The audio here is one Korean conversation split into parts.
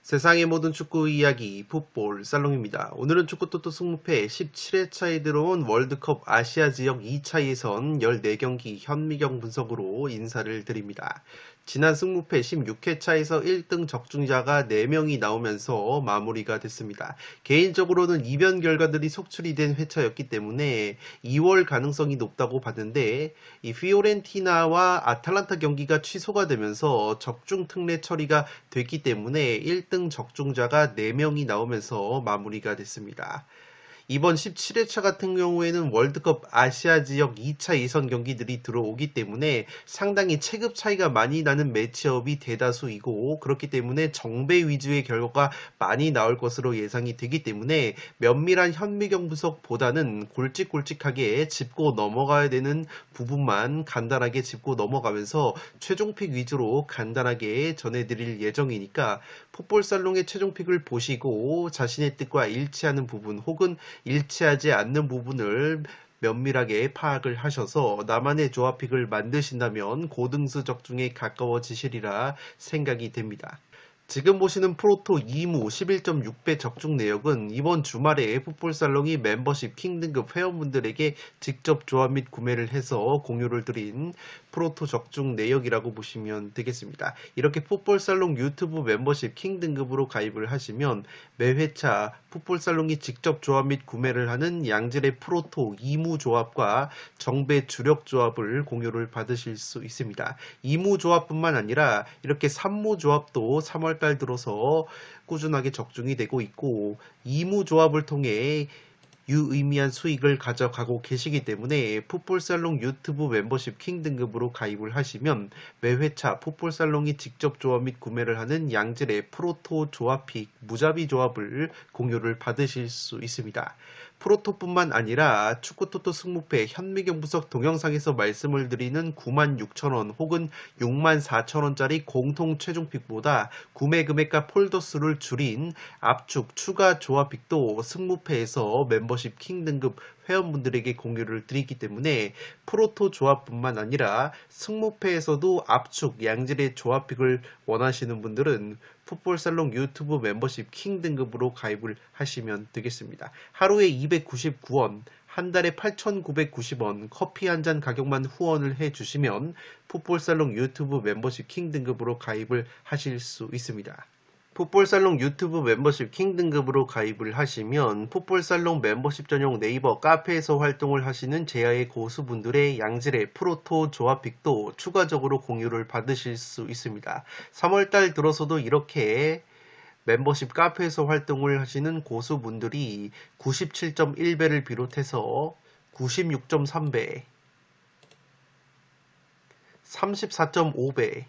세상의 모든 축구 이야기 풋볼 살롱입니다. 오늘은 축구토토 승무패 17회차에 들어온 월드컵 아시아 지역 2차 예선 14경기 현미경 분석으로 인사를 드립니다. 지난 승무패 16회차에서 1등 적중자가 4명이 나오면서 마무리가 됐습니다. 개인적으로는 이변 결과들이 속출이 된 회차였기 때문에 2월 가능성이 높다고 봤는데 이 피오렌티나와 아탈란타 경기가 취소가 되면서 적중 특례 처리가 됐기 때문에 1등 적중자가 4명이 나오면서 마무리가 됐습니다. 이번 17회차 같은 경우에는 월드컵 아시아 지역 2차 예선 경기들이 들어오기 때문에 상당히 체급 차이가 많이 나는 매치업이 대다수이고 그렇기 때문에 정배 위주의 결과가 많이 나올 것으로 예상이 되기 때문에 면밀한 현미경 분석보다는 굵직굵직하게 짚고 넘어가야 되는 부분만 간단하게 짚고 넘어가면서 최종픽 위주로 간단하게 전해드릴 예정이니까 풋볼살롱의 최종픽을 보시고 자신의 뜻과 일치하는 부분 혹은 일치하지 않는 부분을 면밀하게 파악을 하셔서 나만의 조합픽을 만드신다면 고등수 적중에 가까워지시리라 생각이 됩니다. 지금 보시는 프로토 2무 11.6배 적중 내역은 이번 주말에 풋볼살롱이 멤버십 킹 등급 회원분들에게 직접 조합 및 구매를 해서 공유를 드린 프로토 적중 내역이라고 보시면 되겠습니다. 이렇게 풋볼살롱 유튜브 멤버십 킹 등급으로 가입을 하시면 매 회차 풋볼살롱이 직접 조합 및 구매를 하는 양질의 프로토 2무 조합과 정배 주력 조합을 공유를 받으실 수 있습니다. 2무 조합뿐만 아니라 이렇게 3무 조합도 3월달 들어서 꾸준하게 적중이 되고 있고 2무 조합을 통해 유의미한 수익을 가져가고 계시기 때문에 풋볼살롱 유튜브 멤버십 킹 등급으로 가입을 하시면 매 회차 풋볼살롱이 직접 조합 및 구매를 하는 양질의 프로토 조합픽 무자비 조합을 공유를 받으실 수 있습니다. 프로토뿐만 아니라 축구토토 승무패 현미경 분석 동영상에서 말씀을 드리는 96,000원 혹은 64,000원짜리 공통 최종픽보다 구매 금액과 폴더 수를 줄인 압축 추가 조합픽도 승무패에서 멤버십 킹 등급 회원분들에게 공유를 드리기 때문에 프로토 조합뿐만 아니라 승무패에서도 압축 양질의 조합픽을 원하시는 분들은 풋볼살롱 유튜브 멤버십 킹 등급으로 가입을 하시면 되겠습니다. 하루에 299원, 한 달에 8,990원 커피 한 잔 가격만 후원을 해주시면 풋볼살롱 유튜브 멤버십 킹 등급으로 가입을 하실 수 있습니다. 풋볼살롱 유튜브 멤버십 킹 등급으로 가입을 하시면 풋볼살롱 멤버십 전용 네이버 카페에서 활동을 하시는 제야의 고수분들의 양질의 프로토 조합픽도 추가적으로 공유를 받으실 수 있습니다. 3월달 들어서도 이렇게 멤버십 카페에서 활동을 하시는 고수분들이 97.1배를 비롯해서 96.3배, 34.5배,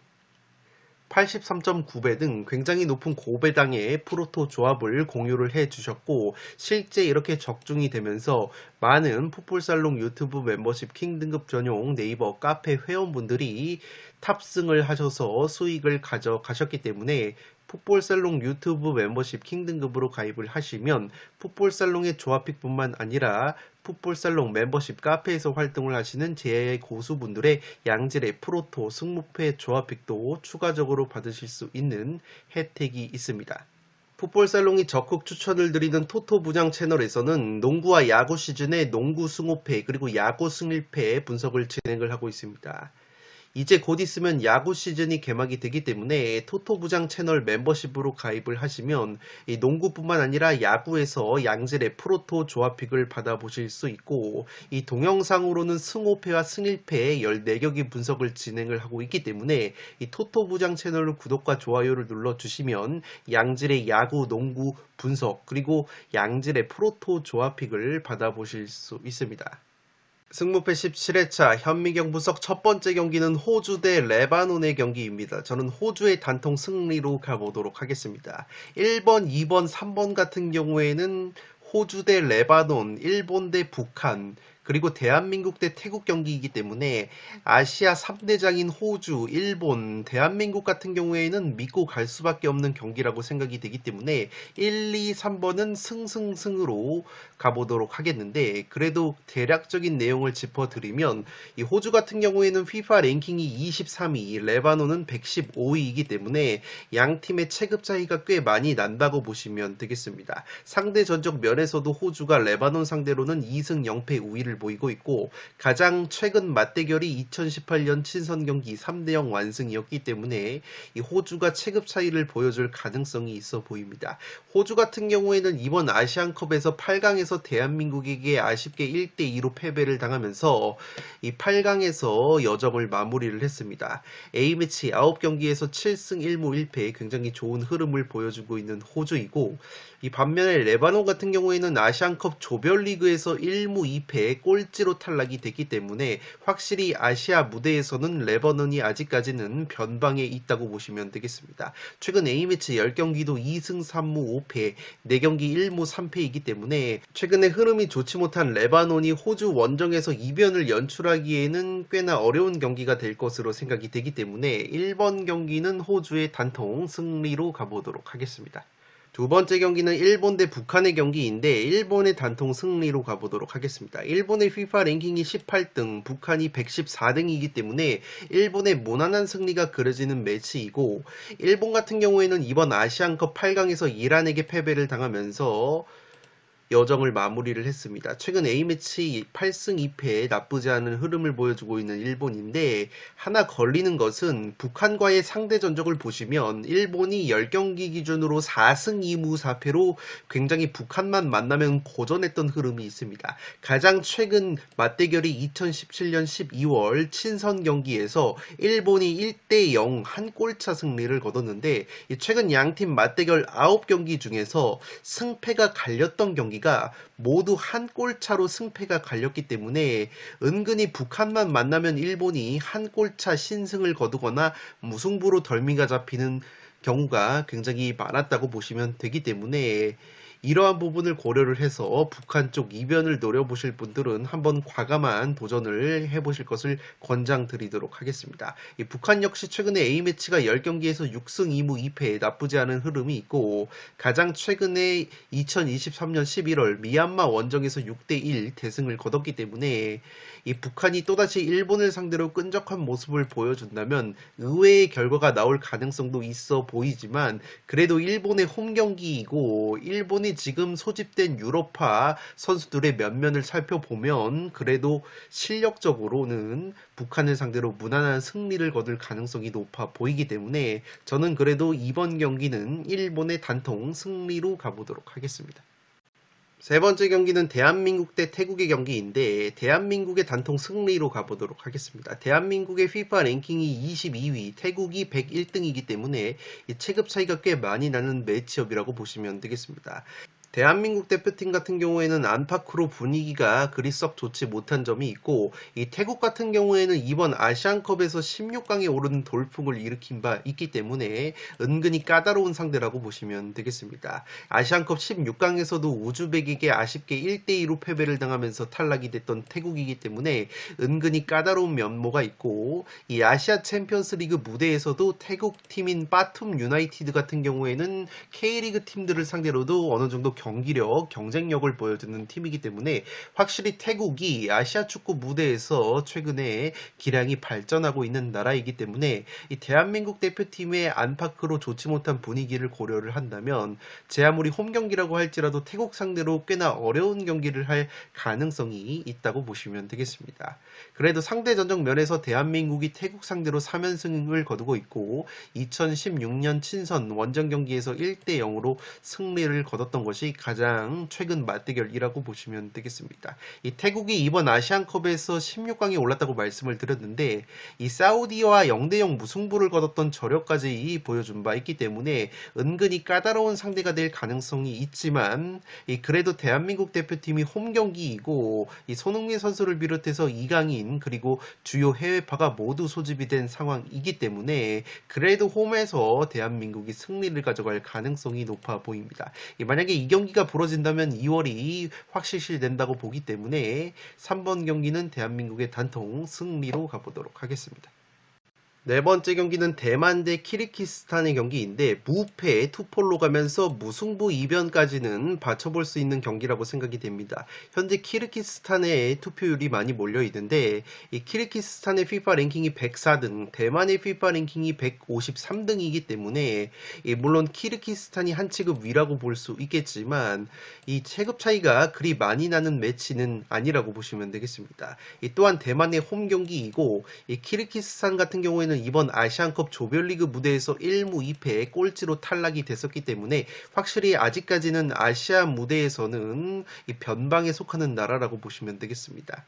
83.9배 등 굉장히 높은 고배당의 프로토 조합을 공유를 해 주셨고 실제 이렇게 적중이 되면서 많은 풋볼살롱 유튜브 멤버십 킹 등급 전용 네이버 카페 회원분들이 탑승을 하셔서 수익을 가져가셨기 때문에 풋볼살롱 유튜브 멤버십 킹 등급으로 가입을 하시면 풋볼살롱의 조합픽뿐만 아니라 풋볼살롱 멤버십 카페에서 활동을 하시는 제야의 고수분들의 양질의 프로토 승무패 조합픽도 추가적으로 받으실 수 있는 혜택이 있습니다. 풋볼살롱이 적극 추천을 드리는 토토 부장 채널에서는 농구와 야구 시즌의 농구 승호패 그리고 야구 승일패 분석을 진행을 하고 있습니다. 이제 곧 있으면 야구 시즌이 개막이 되기 때문에 토토 부장 채널 멤버십으로 가입을 하시면 이 농구뿐만 아니라 야구에서 양질의 프로토 조합픽을 받아보실 수 있고 이 동영상으로는 승호패와 승일패의 14경기 분석을 진행을 하고 있기 때문에 이 토토 부장 채널 구독과 좋아요를 눌러주시면 양질의 야구, 농구 분석 그리고 양질의 프로토 조합픽을 받아보실 수 있습니다. 승무패 17회차 현미경 분석 첫 번째 경기는 호주 대 레바논의 경기입니다. 저는 호주의 단통 승리로 가보도록 하겠습니다. 1번, 2번, 3번 같은 경우에는 호주 대 레바논, 일본 대 북한, 그리고 대한민국 대 태국 경기이기 때문에 아시아 3대장인 호주, 일본, 대한민국 같은 경우에는 믿고 갈 수밖에 없는 경기라고 생각이 되기 때문에 1, 2, 3번은 승승승으로 가보도록 하겠는데, 그래도 대략적인 내용을 짚어드리면 이 호주 같은 경우에는 FIFA 랭킹이 23위, 레바논은 115위이기 때문에 양 팀의 체급 차이가 꽤 많이 난다고 보시면 되겠습니다. 상대 전적 면에서도 호주가 레바논 상대로는 2승 0패 우위를 보이고 있고, 가장 최근 맞대결이 2018년 친선 경기 3대0 완승이었기 때문에 이 호주가 체급 차이를 보여줄 가능성이 있어 보입니다. 호주 같은 경우에는 이번 아시안컵에서 8강에서 대한민국에게 아쉽게 1대2로 패배를 당하면서 이 8강에서 여정을 마무리를 했습니다. A매치 9경기에서 7승 1무 1패 굉장히 좋은 흐름을 보여주고 있는 호주이고, 이 반면에 레바논 같은 경우에는 아시안컵 조별리그에서 1무 2패 꼴찌로 탈락이 됐기 때문에 확실히 아시아 무대에서는 레바논이 아직까지는 변방에 있다고 보시면 되겠습니다. 최근 A매치 10경기도 2승 3무 5패, 4경기 1무 3패이기 때문에 최근에 흐름이 좋지 못한 레바논이 호주 원정에서 이변을 연출하기에는 꽤나 어려운 경기가 될 것으로 생각이 되기 때문에 1번 경기는 호주의 단통 승리로 가보도록 하겠습니다. 두 번째 경기는 일본 대 북한의 경기인데 일본의 단통 승리로 가보도록 하겠습니다. 일본의 FIFA 랭킹이 18등, 북한이 114등이기 때문에 일본의 무난한 승리가 그려지는 매치이고, 일본 같은 경우에는 이번 아시안컵 8강에서 이란에게 패배를 당하면서 여정을 마무리를 했습니다. 최근 A매치 8승 2패 나쁘지 않은 흐름을 보여주고 있는 일본인데, 하나 걸리는 것은 북한과의 상대 전적을 보시면 일본이 10경기 기준으로 4승 2무 4패로 굉장히 북한만 만나면 고전했던 흐름이 있습니다. 가장 최근 맞대결이 2017년 12월 친선 경기에서 일본이 1대0 한 골차 승리를 거뒀는데, 최근 양팀 맞대결 9경기 중에서 승패가 갈렸던 경기가 모두 한 골차로 승패가 갈렸기 때문에 은근히 북한만 만나면 일본이 한 골차 신승을 거두거나 무승부로 덜미가 잡히는 경우가 굉장히 많았다고 보시면 되기 때문에, 이러한 부분을 고려를 해서 북한 쪽 이변을 노려보실 분들은 한번 과감한 도전을 해보실 것을 권장드리도록 하겠습니다. 이 북한 역시 최근에 A매치가 10경기에서 6승 2무 2패 나쁘지 않은 흐름이 있고, 가장 최근에 2023년 11월 미얀마 원정에서 6대1 대승을 거뒀기 때문에 이 북한이 또다시 일본을 상대로 끈적한 모습을 보여준다면 의외의 결과가 나올 가능성도 있어 보이지만, 그래도 일본의 홈경기이고 일본이 지금 소집된 유럽파 선수들의 면면을 살펴보면 그래도 실력적으로는 북한을 상대로 무난한 승리를 거둘 가능성이 높아 보이기 때문에 저는 그래도 이번 경기는 일본의 단통 승리로 가보도록 하겠습니다. 세 번째 경기는 대한민국 대 태국의 경기인데 대한민국의 단통 승리로 가보도록 하겠습니다. 대한민국의 FIFA 랭킹이 22위, 태국이 101등이기 때문에 이 체급 차이가 꽤 많이 나는 매치업이라고 보시면 되겠습니다. 대한민국 대표팀 같은 경우에는 안팎으로 분위기가 그리 썩 좋지 못한 점이 있고, 이 태국 같은 경우에는 이번 아시안컵에서 16강에 오른 돌풍을 일으킨 바 있기 때문에 은근히 까다로운 상대라고 보시면 되겠습니다. 아시안컵 16강에서도 우즈벡에게 아쉽게 1대2로 패배를 당하면서 탈락이 됐던 태국이기 때문에 은근히 까다로운 면모가 있고, 이 아시아 챔피언스 리그 무대에서도 태국 팀인 빠툼 유나이티드 같은 경우에는 K리그 팀들을 상대로도 어느 정도 경기력, 경쟁력을 보여주는 팀이기 때문에 확실히 태국이 아시아 축구 무대에서 최근에 기량이 발전하고 있는 나라이기 때문에 이 대한민국 대표팀의 안팎으로 좋지 못한 분위기를 고려를 한다면 제 아무리 홈 경기라고 할지라도 태국 상대로 꽤나 어려운 경기를 할 가능성이 있다고 보시면 되겠습니다. 그래도 상대 전적 면에서 대한민국이 태국 상대로 3연승을 거두고 있고 2016년 친선 원정 경기에서 1대0으로 승리를 거뒀던 것이 가장 최근 맞대결이라고 보시면 되겠습니다. 이 태국이 이번 아시안컵에서 16강에 올랐다고 말씀을 드렸는데 이 사우디와 0대0 무승부를 거뒀던 저력까지 보여준 바 있기 때문에 은근히 까다로운 상대가 될 가능성이 있지만 그래도 대한민국 대표팀이 홈 경기이고 이 손흥민 선수를 비롯해서 이강인 그리고 주요 해외파가 모두 소집이 된 상황이기 때문에 그래도 홈에서 대한민국이 승리를 가져갈 가능성이 높아 보입니다. 만약에 이 경기가 벌어진다면 2월이 확실시된다고 보기 때문에 3번 경기는 대한민국의 단통 승리로 가보도록 하겠습니다. 네 번째 경기는 대만 대 키르기스탄의 경기인데 무패 투폴로 가면서 무승부 이변까지는 받쳐볼 수 있는 경기라고 생각이 됩니다. 현재 키르기스탄의 투표율이 많이 몰려 있는데 이 키르기스탄의 FIFA 랭킹이 104등, 대만의 FIFA 랭킹이 153등이기 때문에 물론 키르기스탄이 한 체급 위라고 볼 수 있겠지만 이 체급 차이가 그리 많이 나는 매치는 아니라고 보시면 되겠습니다. 또한 대만의 홈 경기이고 이 키르기스탄 같은 경우에는 이번 아시안컵 조별리그 무대에서 1무 2패 꼴찌로 탈락이 됐었기 때문에 확실히 아직까지는 아시아 무대에서는 이 변방에 속하는 나라라고 보시면 되겠습니다.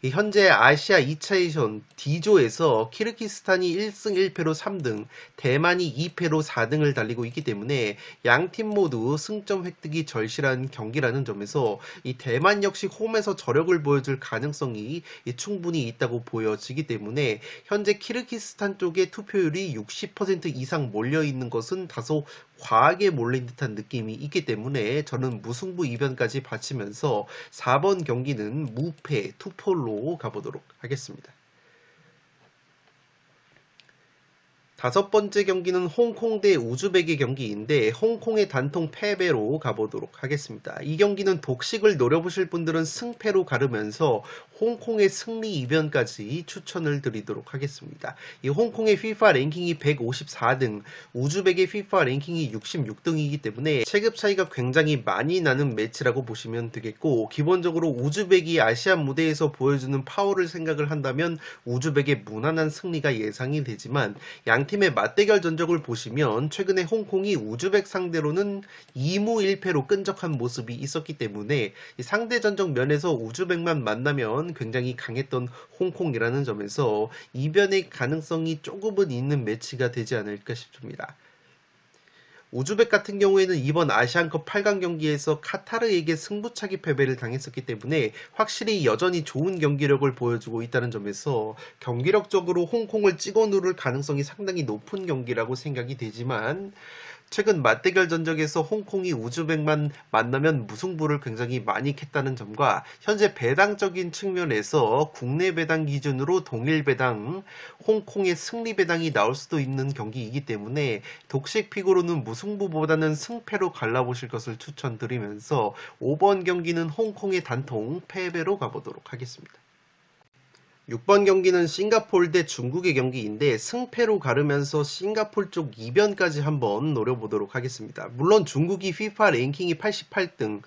현재 아시아 2차 예선 D조에서 키르기스탄이 1승 1패로 3등, 대만이 2패로 4등을 달리고 있기 때문에 양 팀 모두 승점 획득이 절실한 경기라는 점에서 이 대만 역시 홈에서 저력을 보여줄 가능성이 충분히 있다고 보여지기 때문에 현재 키르기스탄 쪽에 투표율이 60% 이상 몰려있는 것은 다소 과하게 몰린 듯한 느낌이 있기 때문에 저는 무승부 이변까지 바치면서 4번 경기는 무패 투폴로 가보도록 하겠습니다. 다섯 번째 경기는 홍콩 대 우즈벡의 경기인데 홍콩의 단통 패배로 가보도록 하겠습니다. 이 경기는 독식을 노려보실 분들은 승패로 가르면서 홍콩의 승리 이변까지 추천을 드리도록 하겠습니다. 이 홍콩의 FIFA 랭킹이 154등, 우즈벡의 FIFA 랭킹이 66등이기 때문에 체급 차이가 굉장히 많이 나는 매치라고 보시면 되겠고 기본적으로 우즈벡이 아시안 무대에서 보여주는 파워를 생각을 한다면 우즈벡의 무난한 승리가 예상이 되지만 양팀의 맞대결 전적을 보시면 최근에 홍콩이 우즈벡 상대로는 2무 1패로 끈적한 모습이 있었기 때문에 상대 전적 면에서 우즈벡만 만나면 굉장히 강했던 홍콩이라는 점에서 이변의 가능성이 조금은 있는 매치가 되지 않을까 싶습니다. 우즈벡 같은 경우에는 이번 아시안컵 8강 경기에서 카타르에게 승부차기 패배를 당했었기 때문에 확실히 여전히 좋은 경기력을 보여주고 있다는 점에서 경기력적으로 홍콩을 찍어 누를 가능성이 상당히 높은 경기라고 생각이 되지만 최근 맞대결 전적에서 홍콩이 우즈벡만 만나면 무승부를 굉장히 많이 캤다는 점과 현재 배당적인 측면에서 국내 배당 기준으로 동일 배당, 홍콩의 승리 배당이 나올 수도 있는 경기이기 때문에 독식 픽으로는 무승부보다는 승패로 갈라보실 것을 추천드리면서 5번 경기는 홍콩의 단통 패배로 가보도록 하겠습니다. 6번 경기는 싱가포르 대 중국의 경기인데 승패로 가르면서 싱가포르 쪽 이변까지 한번 노려보도록 하겠습니다. 물론 중국이 FIFA 랭킹이 88등,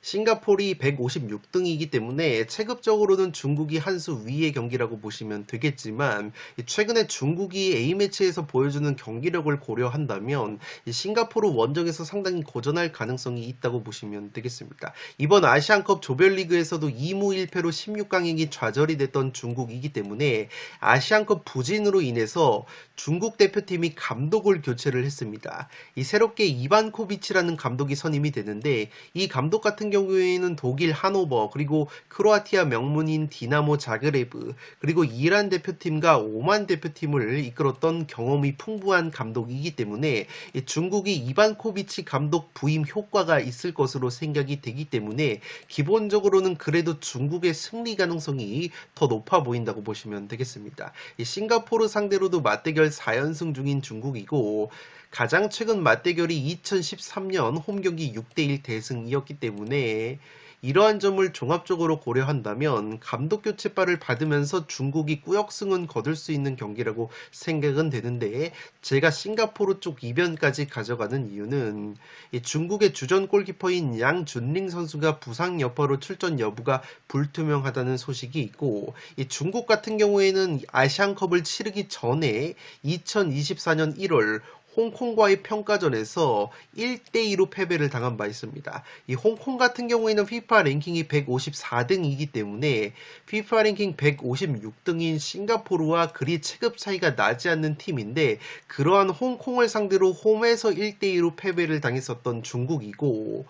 싱가포르이 156등이기 때문에 체급적으로는 중국이 한 수 위의 경기라고 보시면 되겠지만 최근에 중국이 A매치에서 보여주는 경기력을 고려한다면 싱가포르 원정에서 상당히 고전할 가능성이 있다고 보시면 되겠습니다. 이번 아시안컵 조별리그에서도 2무 1패로 16강행이 좌절이 됐던 중국이기 때문에 아시안컵 부진으로 인해서 중국 대표팀이 감독을 교체를 했습니다. 이 새롭게 이반코비치라는 감독이 선임이 되는데 이 감독 같은 경우에는 독일 하노버 그리고 크로아티아 명문인 디나모 자그레브 그리고 이란 대표팀과 오만 대표팀을 이끌었던 경험이 풍부한 감독이기 때문에 중국이 이반코비치 감독 부임 효과가 있을 것으로 생각이 되기 때문에 기본적으로는 그래도 중국의 승리 가능성이 더 높아 보인다고 보시면 되겠습니다. 싱가포르 상대로도 맞대결 4연승 중인 중국이고 가장 최근 맞대결이 2013년 홈경기 6대1 대승이었기 때문에 이러한 점을 종합적으로 고려한다면 감독 교체발을 받으면서 중국이 꾸역승은 거둘 수 있는 경기라고 생각은 되는데 제가 싱가포르 쪽 이변까지 가져가는 이유는 중국의 주전 골키퍼인 양준링 선수가 부상 여파로 출전 여부가 불투명하다는 소식이 있고 중국 같은 경우에는 아시안컵을 치르기 전에 2024년 1월 홍콩과의 평가전에서 1대2로 패배를 당한 바 있습니다. 이 홍콩 같은 경우에는 FIFA 랭킹이 154등이기 때문에 FIFA 랭킹 156등인 싱가포르와 그리 체급 차이가 나지 않는 팀인데 그러한 홍콩을 상대로 홈에서 1대2로 패배를 당했었던 중국이고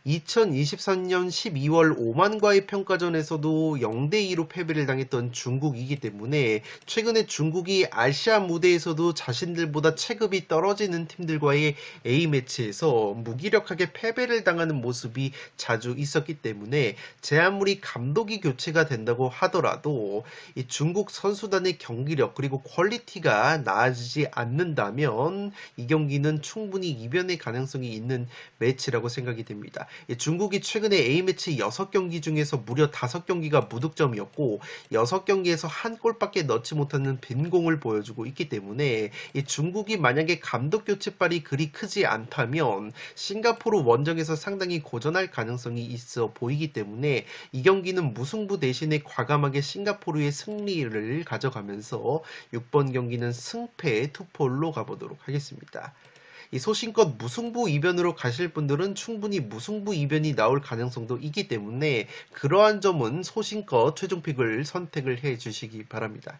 2023년 12월 오만과의 평가전에서도 0대2로 패배를 당했던 중국이기 때문에 최근에 중국이 아시아 무대에서도 자신들보다 체급이 떨어지는 팀들과의 A매치에서 무기력하게 패배를 당하는 모습이 자주 있었기 때문에 제 아무리 감독이 교체가 된다고 하더라도 이 중국 선수단의 경기력 그리고 퀄리티가 나아지지 않는다면 이 경기는 충분히 이변의 가능성이 있는 매치라고 생각이 됩니다. 중국이 최근에 A매치 6경기 중에서 무려 5경기가 무득점이었고 6경기에서 한 골밖에 넣지 못하는 빈공을 보여주고 있기 때문에 중국이 만약에 감독 교체빨이 그리 크지 않다면 싱가포르 원정에서 상당히 고전할 가능성이 있어 보이기 때문에 이 경기는 무승부 대신에 과감하게 싱가포르의 승리를 가져가면서 6번 경기는 승패 투폴로 가보도록 하겠습니다. 이 소신껏 무승부 이변으로 가실 분들은 충분히 무승부 이변이 나올 가능성도 있기 때문에 그러한 점은 소신껏 최종픽을 선택을 해 주시기 바랍니다.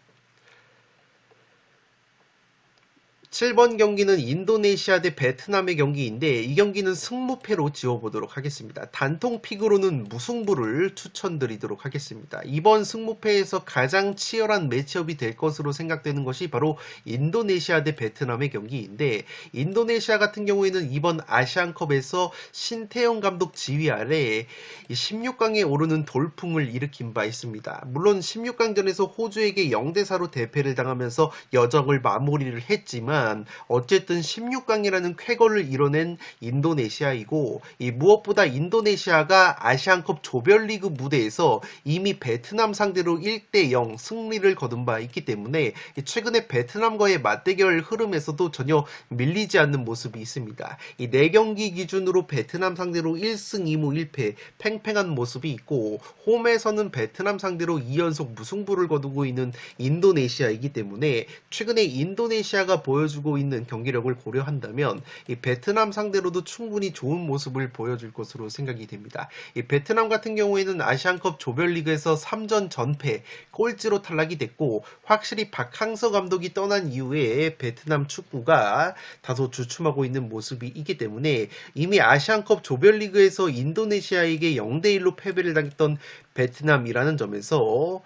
7번 경기는 인도네시아 대 베트남의 경기인데 이 경기는 승무패로 지워보도록 하겠습니다. 단통 픽으로는 무승부를 추천드리도록 하겠습니다. 이번 승무패에서 가장 치열한 매치업이 될 것으로 생각되는 것이 바로 인도네시아 대 베트남의 경기인데 인도네시아 같은 경우에는 이번 아시안컵에서 신태용 감독 지휘 아래 16강에 오르는 돌풍을 일으킨 바 있습니다. 물론 16강전에서 호주에게 0대4로 대패를 당하면서 여정을 마무리를 했지만 어쨌든 16강이라는 쾌거를 이뤄낸 인도네시아이고 무엇보다 인도네시아가 아시안컵 조별리그 무대에서 이미 베트남 상대로 1대0 승리를 거둔 바 있기 때문에 최근에 베트남과의 맞대결 흐름에서도 전혀 밀리지 않는 모습이 있습니다. 이 4경기 기준으로 베트남 상대로 1승 2무 1패 팽팽한 모습이 있고 홈에서는 베트남 상대로 2연속 무승부를 거두고 있는 인도네시아이기 때문에 최근에 인도네시아가 보여주고 있는 경기력을 고려한다면 이 베트남 상대로도 충분히 좋은 모습을 보여줄 것으로 생각이 됩니다. 이 베트남 같은 경우에는 아시안컵 조별리그에서 3전 전패 꼴찌로 탈락이 됐고 확실히 박항서 감독이 떠난 이후에 베트남 축구가 다소 주춤하고 있는 모습이 있기 때문에 이미 아시안컵 조별리그에서 인도네시아에게 0대1로 패배를 당했던 베트남이라는 점에서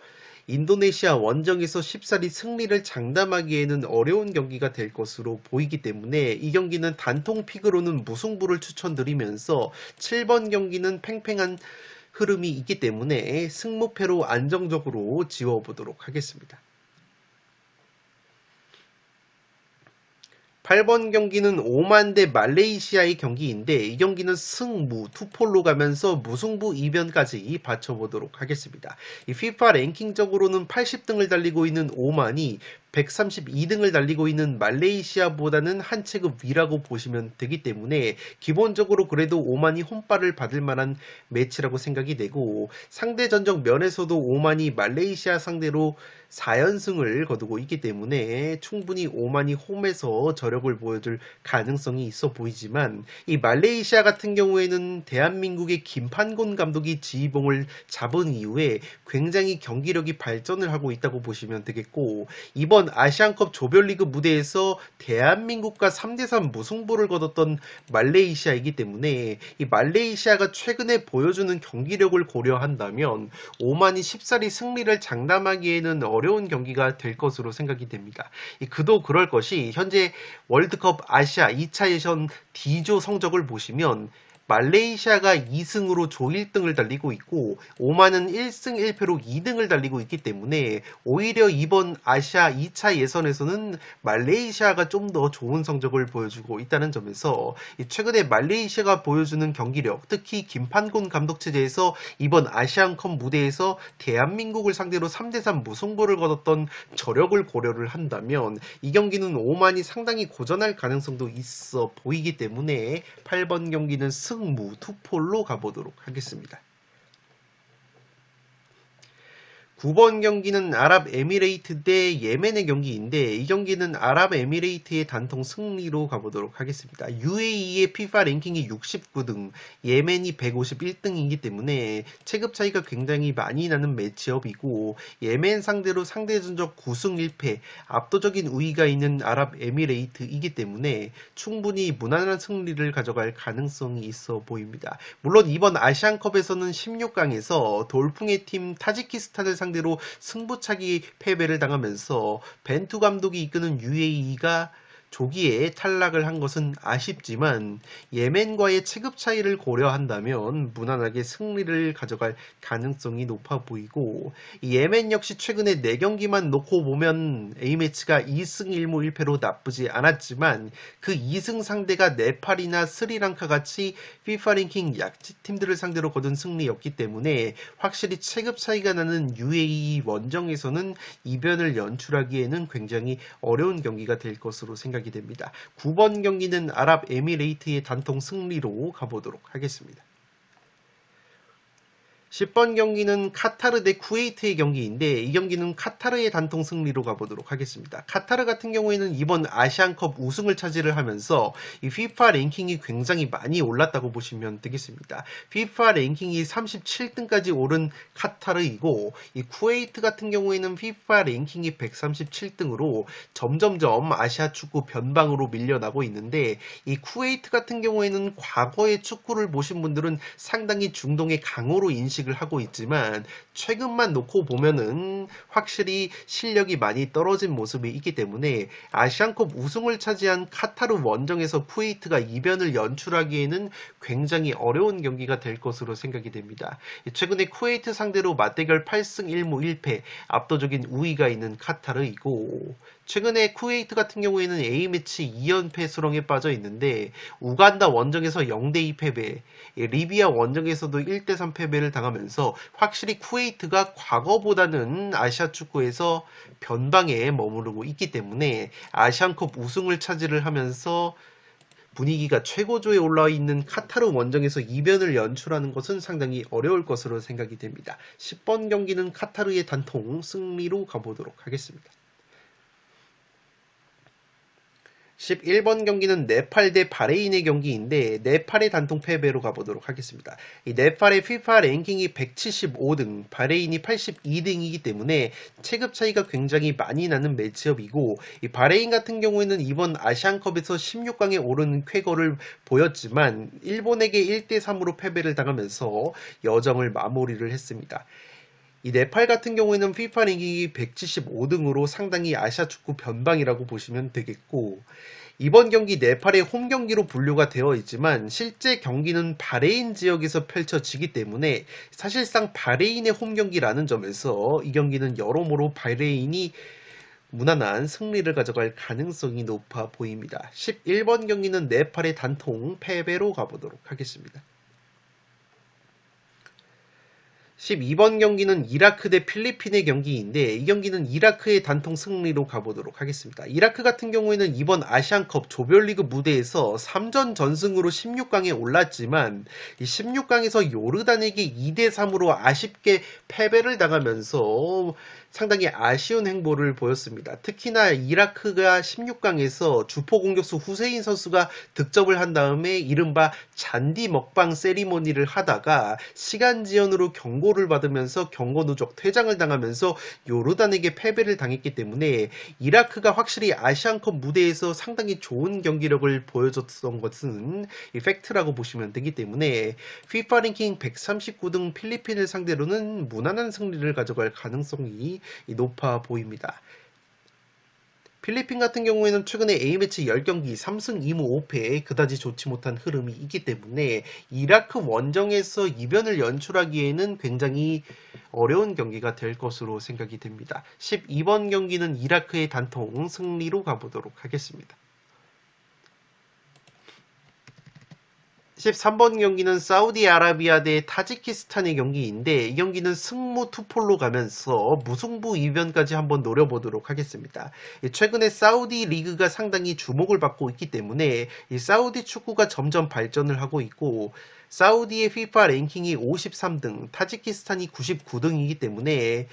인도네시아 원정에서 쉽사리 승리를 장담하기에는 어려운 경기가 될 것으로 보이기 때문에 이 경기는 단통 픽으로는 무승부를 추천드리면서 7번 경기는 팽팽한 흐름이 있기 때문에 승무패로 안정적으로 지워보도록 하겠습니다. 8번 경기는 오만 대 말레이시아의 경기인데 이 경기는 승무 투폴로 가면서 무승부 이변까지 받쳐보도록 하겠습니다. 이 FIFA 랭킹적으로는 80등을 달리고 있는 오만이 132등을 달리고 있는 말레이시아보다는 한 체급 위라고 보시면 되기 때문에 기본적으로 그래도 오만이 혼발을 받을 만한 매치라고 생각이 되고 상대 전적 면에서도 오만이 말레이시아 상대로 4연승을 거두고 있기 때문에 충분히 오만이 홈에서 저력을 보여줄 가능성이 있어 보이지만 이 말레이시아 같은 경우에는 대한민국의 김판곤 감독이 지휘봉을 잡은 이후에 굉장히 경기력이 발전을 하고 있다고 보시면 되겠고 이번 아시안컵 조별리그 무대에서 대한민국과 3대3 무승부를 거뒀던 말레이시아이기 때문에 이 말레이시아가 최근에 보여주는 경기력을 고려한다면 오만이 쉽사리 승리를 장담하기에는 어려운 경기가 될 것으로 생각이 됩니다. 그도 그럴 것이 현재 월드컵 아시아 2차 예선 D조 성적을 보시면 말레이시아가 2승으로 조 1등을 달리고 있고 오만은 1승 1패로 2등을 달리고 있기 때문에 오히려 이번 아시아 2차 예선에서는 말레이시아가 좀 더 좋은 성적을 보여주고 있다는 점에서 최근에 말레이시아가 보여주는 경기력, 특히 김판곤 감독 체제에서 이번 아시안컵 무대에서 대한민국을 상대로 3대3 무승부를 거뒀던 저력을 고려를 한다면 이 경기는 오만이 상당히 고전할 가능성도 있어 보이기 때문에 8번 경기는 승무 투폴로 가보도록 하겠습니다. 9번 경기는 아랍에미레이트 대 예멘의 경기인데 이 경기는 아랍에미레이트의 단통 승리로 가보도록 하겠습니다. UAE의 FIFA 랭킹이 69등, 예멘이 151등이기 때문에 체급 차이가 굉장히 많이 나는 매치업이고 예멘 상대로 상대 전적 9승 1패, 압도적인 우위가 있는 아랍에미레이트이기 때문에 충분히 무난한 승리를 가져갈 가능성이 있어 보입니다. 물론 이번 아시안컵에서는 16강에서 돌풍의 팀 타지키스탄을 상대로 승부차기 패배를 당하면서 벤투 감독이 이끄는 UAE가 조기에 탈락을 한 것은 아쉽지만 예멘과의 체급 차이를 고려한다면 무난하게 승리를 가져갈 가능성이 높아 보이고 예멘 역시 최근에 4경기만 놓고 보면 A매치가 2승 1무 1패로 나쁘지 않았지만 그 2승 상대가 네팔이나 스리랑카 같이 FIFA 랭킹 약지 팀들을 상대로 거둔 승리였기 때문에 확실히 체급 차이가 나는 UAE 원정에서는 이변을 연출하기에는 굉장히 어려운 경기가 될 것으로 생각이 됩니다. 9번 경기는 아랍에미레이트의 단통 승리로 가보도록 하겠습니다. 10번 경기는 카타르 대 쿠웨이트의 경기인데 이 경기는 카타르의 단통 승리로 가보도록 하겠습니다. 카타르 같은 경우에는 이번 아시안컵 우승을 차지를 하면서 이 FIFA 랭킹이 굉장히 많이 올랐다고 보시면 되겠습니다. FIFA 랭킹이 37등까지 오른 카타르이고 이 쿠웨이트 같은 경우에는 FIFA 랭킹이 137등으로 점점점 아시아 축구 변방으로 밀려나고 있는데 이 쿠웨이트 같은 경우에는 과거의 축구를 보신 분들은 상당히 중동의 강호로 인식을 하고 있지만 최근만 놓고 보면은 확실히 실력이 많이 떨어진 모습이 있기 때문에 아시안컵 우승을 차지한 카타르 원정에서 쿠웨이트가 이변을 연출하기에는 굉장히 어려운 경기가 될 것으로 생각이 됩니다. 최근에 쿠웨이트 상대로 맞대결 8승 1무 1패 압도적인 우위가 있는 카타르이고 최근에 쿠웨이트 같은 경우에는 A매치 2연패 수렁에 빠져 있는데 우간다 원정에서 0대2 패배, 리비아 원정에서도 1대3 패배를 당하면서 확실히 쿠웨이트가 과거보다는 아시아 축구에서 변방에 머무르고 있기 때문에 아시안컵 우승을 차지를 하면서 분위기가 최고조에 올라와 있는 카타르 원정에서 이변을 연출하는 것은 상당히 어려울 것으로 생각이 됩니다. 10번 경기는 카타르의 단통 승리로 가보도록 하겠습니다. 11번 경기는 네팔 대 바레인의 경기인데 네팔의 단통 패배로 가보도록 하겠습니다. 이 네팔의 FIFA 랭킹이 175등, 바레인이 82등이기 때문에 체급 차이가 굉장히 많이 나는 매치업이고 이 바레인 같은 경우에는 이번 아시안컵에서 16강에 오른 쾌거를 보였지만 일본에게 1대3으로 패배를 당하면서 여정을 마무리를 했습니다. 이 네팔 같은 경우에는 FIFA 랭킹이 175등으로 상당히 아시아 축구 변방이라고 보시면 되겠고 이번 경기 네팔의 홈 경기로 분류가 되어 있지만 실제 경기는 바레인 지역에서 펼쳐지기 때문에 사실상 바레인의 홈 경기라는 점에서 이 경기는 여러모로 바레인이 무난한 승리를 가져갈 가능성이 높아 보입니다. 11번 경기는 네팔의 단통 패배로 가보도록 하겠습니다. 12번 경기는 이라크 대 필리핀의 경기인데 이 경기는 이라크의 단통 승리로 가보도록 하겠습니다. 이라크 같은 경우에는 이번 아시안컵 조별리그 무대에서 3전 전승으로 16강에 올랐지만 이 16강에서 요르단에게 2대3으로 아쉽게 패배를 당하면서 상당히 아쉬운 행보를 보였습니다. 특히나 이라크가 16강에서 주포 공격수 후세인 선수가 득점을 한 다음에 이른바 잔디 먹방 세리머니를 하다가 시간 지연으로 경고를 받으면서 경고 누적 퇴장을 당하면서 요르단에게 패배를 당했기 때문에 이라크가 확실히 아시안컵 무대에서 상당히 좋은 경기력을 보여줬던 것은 이 팩트라고 보시면 되기 때문에 FIFA 랭킹 139등 필리핀을 상대로는 무난한 승리를 가져갈 가능성이 높아 보입니다. 필리핀 같은 경우에는 최근에 A매치 10경기 3승 2무 5패 그다지 좋지 못한 흐름이 있기 때문에 이라크 원정에서 이변을 연출하기에는 굉장히 어려운 경기가 될 것으로 생각이 됩니다. 12번 경기는 이라크의 단통 승리로 가보도록 하겠습니다. 13번 경기는 사우디아라비아 대 타지키스탄의 경기인데 이 경기는 승무 투폴로 가면서 무승부 이변까지 한번 노려보도록 하겠습니다. 최근에 사우디 리그가 상당히 주목을 받고 있기 때문에 이 사우디 축구가 점점 발전을 하고 있고 사우디의 FIFA 랭킹이 53등, 타지키스탄이 99등이기 때문에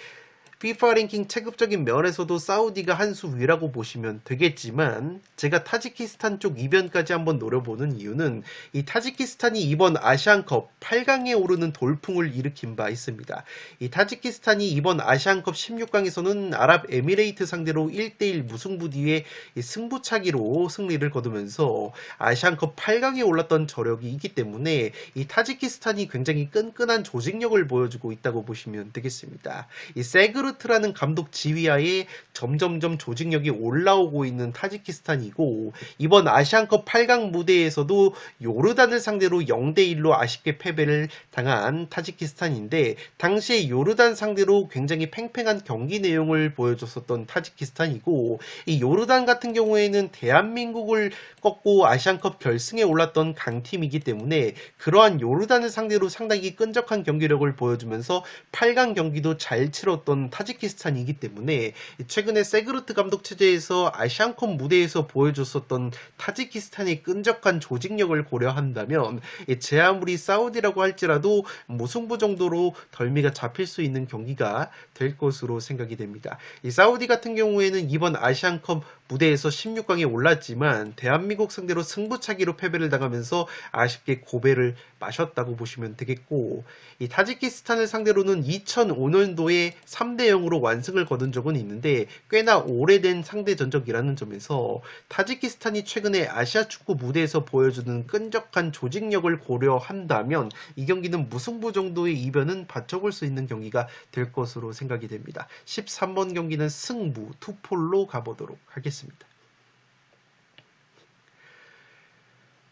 FIFA 랭킹 체급적인 면에서도 사우디가 한 수 위라고 보시면 되겠지만 제가 타지키스탄 쪽 이변까지 한번 노려보는 이유는 이 타지키스탄이 이번 아시안컵 8강에 오르는 돌풍을 일으킨 바 있습니다. 이 타지키스탄이 이번 아시안컵 16강에서는 아랍에미레이트 상대로 1대1 무승부 뒤에 승부차기로 승리를 거두면서 아시안컵 8강에 올랐던 저력이 있기 때문에 이 타지키스탄이 굉장히 끈끈한 조직력을 보여주고 있다고 보시면 되겠습니다. 이 세그르트라는 감독 지휘하에 점점점 조직력이 올라오고 있는 타지키스탄이고 이번 아시안컵 8강 무대에서도 요르단을 상대로 0대1로 아쉽게 패배를 당한 타지키스탄인데 당시에 요르단 상대로 굉장히 팽팽한 경기 내용을 보여줬었던 타지키스탄이고 이 요르단 같은 경우에는 대한민국을 꺾고 아시안컵 결승에 올랐던 강팀이기 때문에 그러한 요르단을 상대로 상당히 끈적한 경기력을 보여주면서 8강 경기도 잘 치렀던 타지키스탄이기 때문에 최근에 세그르트 감독 체제에서 아시안컵 무대에서 보여줬었던 타지키스탄의 끈적한 조직력을 고려한다면 제 아무리 사우디라고 할지라도 무승부 정도로 덜미가 잡힐 수 있는 경기가 될 것으로 생각이 됩니다. 이 사우디 같은 경우에는 이번 아시안컵 무대에서 16강에 올랐지만 대한민국 상대로 승부차기로 패배를 당하면서 아쉽게 고배를 마셨다고 보시면 되겠고 이 타지키스탄을 상대로는 2005년도에 3대 0으로 완승을 거둔 적은 있는데 꽤나 오래된 상대 전적이라는 점에서 타지키스탄이 최근에 아시아 축구 무대에서 보여주는 끈적한 조직력을 고려한다면 이 경기는 무승부 정도의 이변은 받쳐볼 수 있는 경기가 될 것으로 생각이 됩니다. 13번 경기는 승부 투폴로 가보도록 하겠습니다.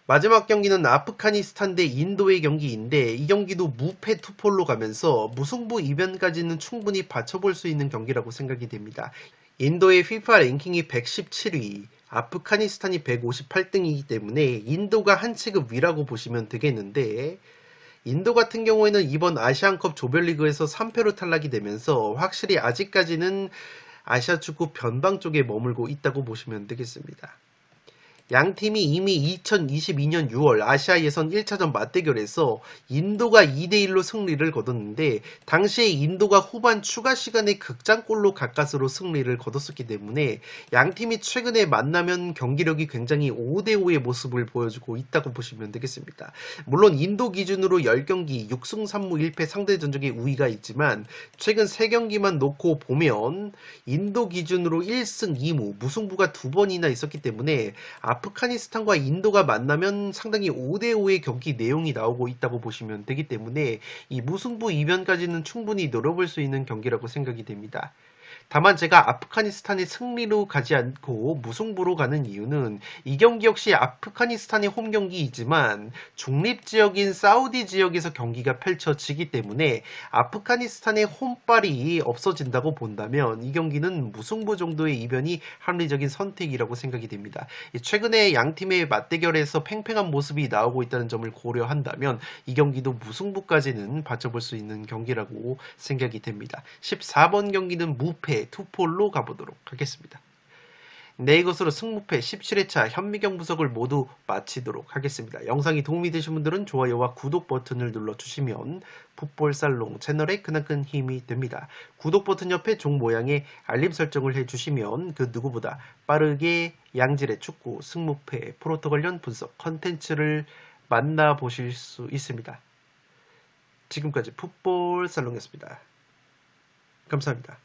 마지막 경기는 아프가니스탄 대 인도의 경기인데 이 경기도 무패 투폴로 가면서 무승부 이변까지는 충분히 받쳐볼 수 있는 경기라고 생각이 됩니다. 인도의 FIFA 랭킹이 117위, 아프가니스탄이 158등이기 때문에 인도가 한 체급 위라고 보시면 되겠는데 인도 같은 경우에는 이번 아시안컵 조별리그에서 3패로 탈락이 되면서 확실히 아직까지는 아시아 축구 변방 쪽에 머물고 있다고 보시면 되겠습니다. 양 팀이 이미 2022년 6월 아시아 예선 1차전 맞대결에서 인도가 2대1로 승리를 거뒀는데 당시에 인도가 후반 추가 시간에 극장골로 가까스로 승리를 거뒀었기 때문에 양 팀이 최근에 만나면 경기력이 굉장히 5대5의 모습을 보여주고 있다고 보시면 되겠습니다. 물론 인도 기준으로 10경기 6승 3무 1패 상대 전적의 우위가 있지만 최근 3경기만 놓고 보면 인도 기준으로 1승 2무 무승부가 2번이나 있었기 때문에 아프가니스탄과 인도가 만나면 상당히 5대5의 경기 내용이 나오고 있다고 보시면 되기 때문에 이 무승부 이변까지는 충분히 노려볼 수 있는 경기라고 생각이 됩니다. 다만 제가 아프가니스탄의 승리로 가지 않고 무승부로 가는 이유는 이 경기 역시 아프가니스탄의 홈 경기이지만 중립지역인 사우디 지역에서 경기가 펼쳐지기 때문에 아프가니스탄의 홈발이 없어진다고 본다면 이 경기는 무승부 정도의 이변이 합리적인 선택이라고 생각이 됩니다. 최근에 양 팀의 맞대결에서 팽팽한 모습이 나오고 있다는 점을 고려한다면 이 경기도 무승부까지는 받쳐볼 수 있는 경기라고 생각이 됩니다. 14번 경기는 무패 투폴로 가보도록 하겠습니다. 네, 이것으로 승무패 17회차 현미경 분석을 모두 마치도록 하겠습니다. 영상이 도움이 되신 분들은 좋아요와 구독 버튼을 눌러주시면 풋볼살롱 채널에 크나큰 힘이 됩니다. 구독 버튼 옆에 종 모양의 알림 설정을 해주시면 그 누구보다 빠르게 양질의 축구, 승무패, 프로토 관련 분석 컨텐츠를 만나보실 수 있습니다. 지금까지 풋볼살롱이었습니다. 감사합니다.